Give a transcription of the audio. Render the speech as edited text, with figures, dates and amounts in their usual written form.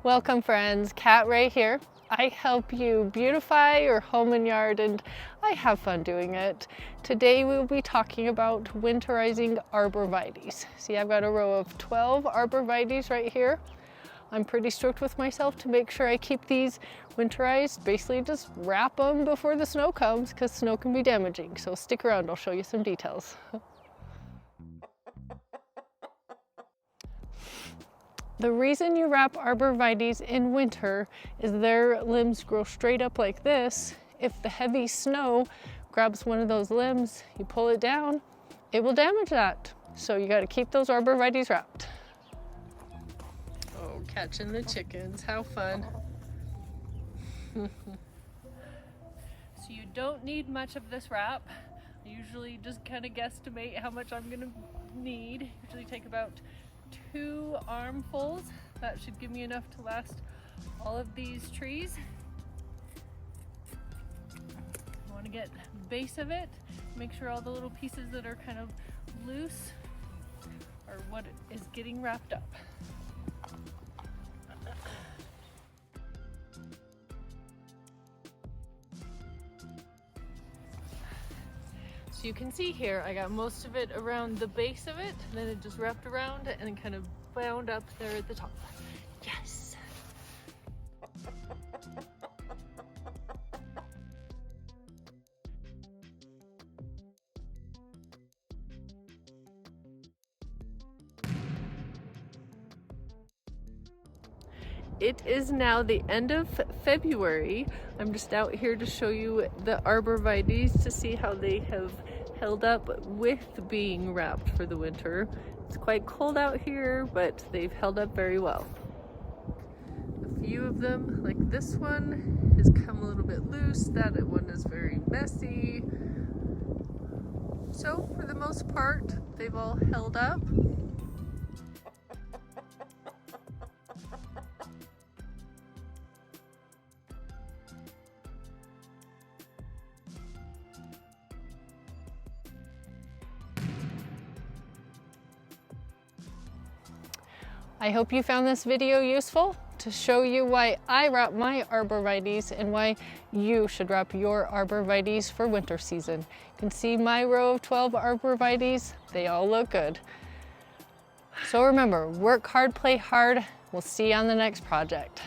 Welcome friends, Kat Ray here. I help you beautify your home and yard, and I have fun doing it. Today we'll be talking about winterizing arborvitaes. See, I've got a row of 12 arborvitaes right here. I'm pretty strict with myself to make sure I keep these winterized. Basically just wrap them before the snow comes because snow can be damaging. So stick around, I'll show you some details. The reason you wrap arborvitaes in winter is their limbs grow straight up like this. If the heavy snow grabs one of those limbs, you pull it down, it will damage that. So you got to keep those arborvitaes wrapped. Oh, catching the chickens, how fun. So you don't need much of this wrap. I usually just kind of guesstimate how much I'm gonna need. Usually take about 2 armfuls. That should give me enough to last all of these trees. I want to get the base of it, make sure all the little pieces that are kind of loose are what is getting wrapped up. So you can see here, I got most of it around the base of it, and then it just wrapped around and kind of bound up there at the top. Yes! It is now the end of February. I'm just out here to show you the arborvitaes to see how they have held up with being wrapped for the winter. It's quite cold out here, but they've held up very well. A few of them, like this one, has come a little bit loose. That one is very messy. So for the most part, they've all held up. I hope you found this video useful to show you why I wrap my arborvitaes and why you should wrap your arborvitaes for winter season. You can see my row of 12 arborvitaes, they all look good. So remember, work hard, play hard. We'll see you on the next project.